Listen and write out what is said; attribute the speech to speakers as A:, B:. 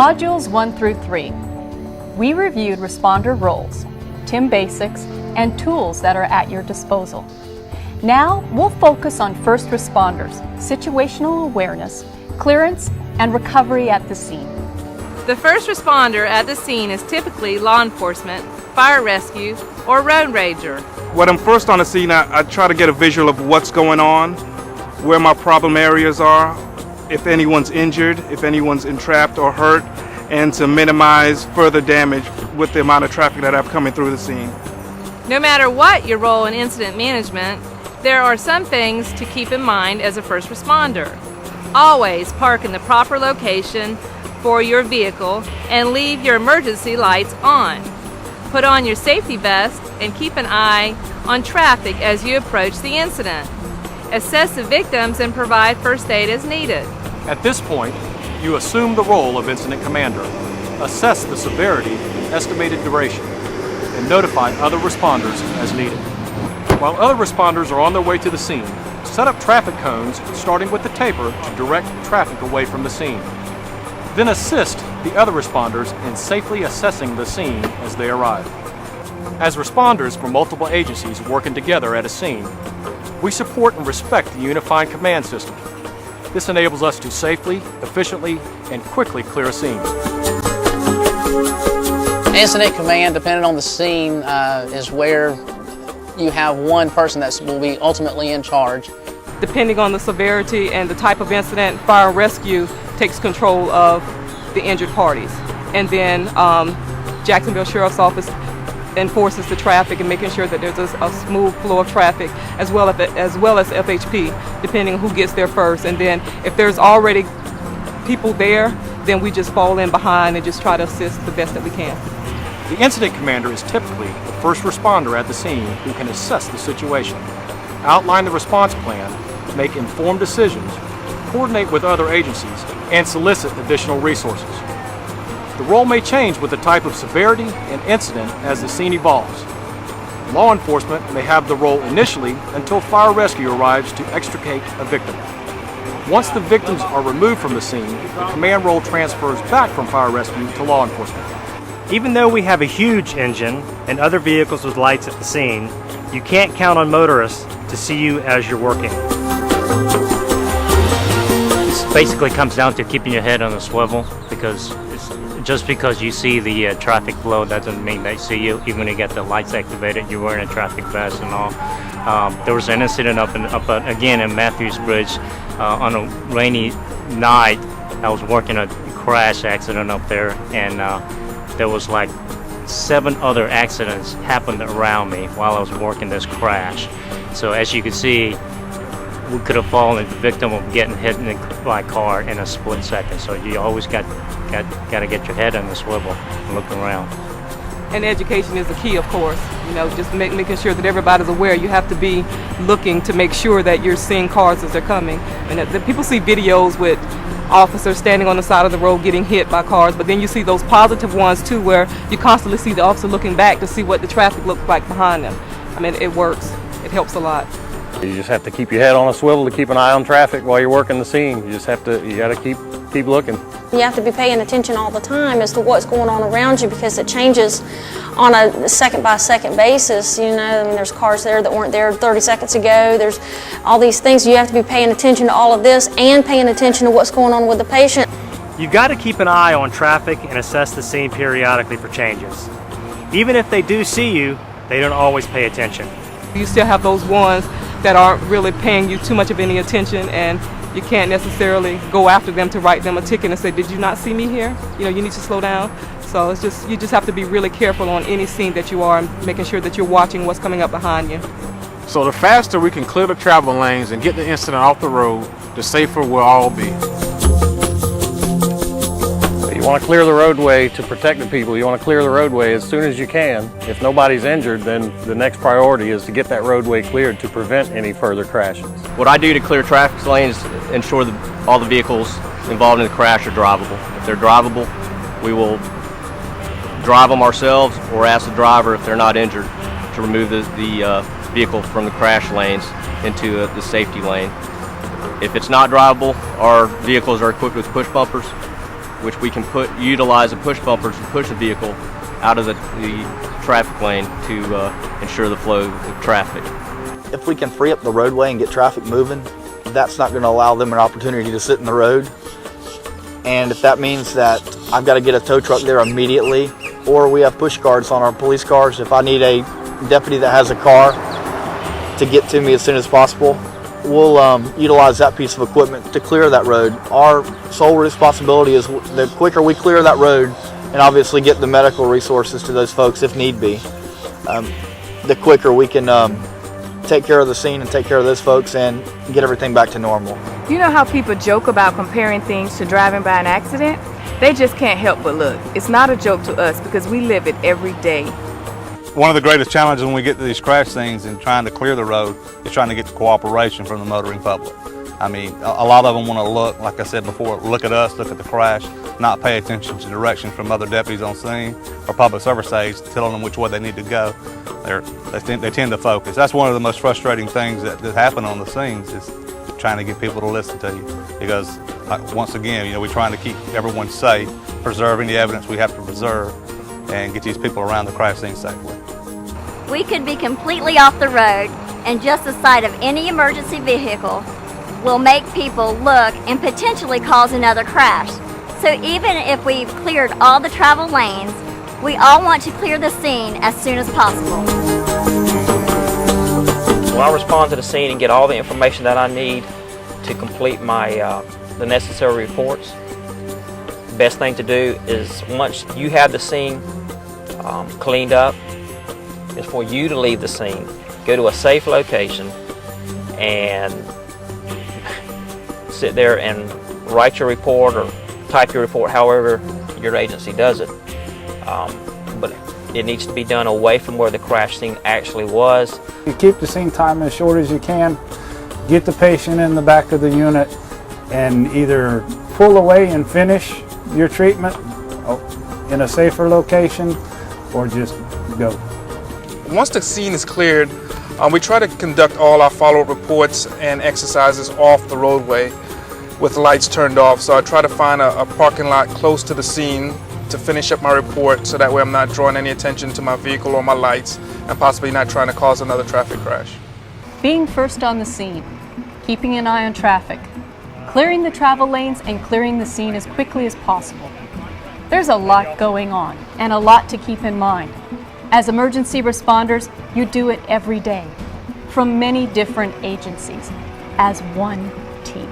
A: Modules 1 through 3. We reviewed responder roles, TIM basics, and tools that are at your disposal. Now we'll focus on first responders, situational awareness, clearance, and recovery at the scene.
B: The first responder at the scene is typically law enforcement, fire rescue, or road ranger.
C: When I'm first on the scene, I try to get a visual of what's going on, where my problem areas are, if anyone's injured, if anyone's entrapped or hurt, and to minimize further damage with the amount of traffic that I have coming through the scene.
B: No matter what your role in incident management, there are some things to keep in mind as a first responder. Always park in the proper location for your vehicle and leave your emergency lights on. Put on your safety vest and keep an eye on traffic as you approach the incident. Assess the victims and provide first aid as needed.
D: At this point, you assume the role of incident commander, assess the severity and estimated duration, and notify other responders as needed. While other responders are on their way to the scene, set up traffic cones starting with the taper to direct traffic away from the scene. Then assist the other responders in safely assessing the scene as they arrive. As responders from multiple agencies working together at a scene, we support and respect the unified command system. This enables us to safely, efficiently, and quickly clear a scene.
E: Incident command, depending on the scene, is where you have one person that will be ultimately in charge.
F: Depending on the severity and the type of incident, fire and rescue takes control of the injured parties. And then Jacksonville Sheriff's Office enforces the traffic and making sure that there's a smooth flow of traffic, as well as FHP, depending on who gets there first. And then if there's already people there, then we just fall in behind and just try to assist the best that we can.
D: The incident commander is typically the first responder at the scene who can assess the situation, outline the response plan, make informed decisions, coordinate with other agencies, and solicit additional resources. The role may change with the type of severity and incident as the scene evolves. Law enforcement may have the role initially until fire rescue arrives to extricate a victim. Once the victims are removed from the scene, the command role transfers back from fire rescue to law enforcement.
G: Even though we have a huge engine and other vehicles with lights at the scene, you can't count on motorists to see you as you're working. It basically comes down to keeping your head on a swivel, because just because you see the traffic flow doesn't mean they see you. Even when you get the lights activated, you're wearing a traffic vest and all. There was an incident up again in Matthews Bridge on a rainy night. I was working a crash accident up there, and there was like 7 other accidents happened around me while I was working this crash. So as you can see, we could have fallen the victim of getting hit by a car in a split second. So you always got to get your head on the swivel and look around.
F: And education is the key, of course. You know, just making sure that everybody's aware. You have to be looking to make sure that you're seeing cars as they're coming. And that people see videos with officers standing on the side of the road getting hit by cars, but then you see those positive ones too, where you constantly see the officer looking back to see what the traffic looks like behind them. I mean, it works. It helps a lot.
H: You just have to keep your head on a swivel to keep an eye on traffic while you're working the scene. You got to keep looking.
I: You have to be paying attention all the time as to what's going on around you, because it changes on a second-by-second basis. You know, I mean, there's cars there that weren't there 30 seconds ago. There's all these things. You have to be paying attention to all of this and paying attention to what's going on with the patient.
G: You've got to keep an eye on traffic and assess the scene periodically for changes. Even if they do see you, they don't always pay attention.
F: You still have those ones that aren't really paying you too much of any attention, and you can't necessarily go after them to write them a ticket and say, "Did you not see me here? You know, you need to slow down." So you just have to be really careful on any scene that you are, and making sure that you're watching what's coming up behind you.
J: So the faster we can clear the travel lanes and get the incident off the road, the safer we'll all be.
H: You want to clear the roadway to protect the people. You want to clear the roadway as soon as you can. If nobody's injured, then the next priority is to get that roadway cleared to prevent any further crashes.
K: What I do to clear traffic lanes is ensure that all the vehicles involved in the crash are drivable. If they're drivable, we will drive them ourselves or ask the driver, if they're not injured, to remove the vehicle from the crash lanes into the safety lane. If it's not drivable, our vehicles are equipped with push bumpers, which we can utilize the push bumpers to push the vehicle out of the traffic lane to ensure the flow of traffic.
L: If we can free up the roadway and get traffic moving, that's not going to allow them an opportunity to sit in the road. And if that means that I've got to get a tow truck there immediately, or we have push carts on our police cars, if I need a deputy that has a car to get to me as soon as possible, we'll utilize that piece of equipment to clear that road. Our sole responsibility is the quicker we clear that road and obviously get the medical resources to those folks if need be, the quicker we can take care of the scene and take care of those folks and get everything back to normal.
M: You know how people joke about comparing things to driving by an accident? They just can't help but look. It's not a joke to us because we live it every day.
N: One of the greatest challenges when we get to these crash scenes and trying to clear the road is trying to get the cooperation from the motoring public. I mean, a lot of them want to look, like I said before, look at us, look at the crash, not pay attention to direction from other deputies on scene or public service aides telling them which way they need to go. They tend to focus. That's one of the most frustrating things that happen on the scenes is trying to get people to listen to you. Because once again, we're trying to keep everyone safe, preserving the evidence we have to preserve, and get these people around the crash scene safely.
O: We could be completely off the road, and just the sight of any emergency vehicle will make people look and potentially cause another crash. So even if we've cleared all the travel lanes, we all want to clear the scene as soon as possible.
P: When I respond to the scene and get all the information that I need to complete the necessary reports, the best thing to do is once you have the scene cleaned up, is for you to leave the scene, go to a safe location, and sit there and write your report or type your report, however your agency does it. But it needs to be done away from where the crash scene actually was.
Q: You keep the scene time as short as you can, get the patient in the back of the unit, and either pull away and finish your treatment in a safer location, or just go.
C: Once the scene is cleared, we try to conduct all our follow-up reports and exercises off the roadway with lights turned off. So I try to find a parking lot close to the scene to finish up my report, so that way I'm not drawing any attention to my vehicle or my lights and possibly not trying to cause another traffic crash.
A: Being first on the scene, keeping an eye on traffic, clearing the travel lanes, and clearing the scene as quickly as possible. There's a lot going on and a lot to keep in mind. As emergency responders, you do it every day from many different agencies as one team.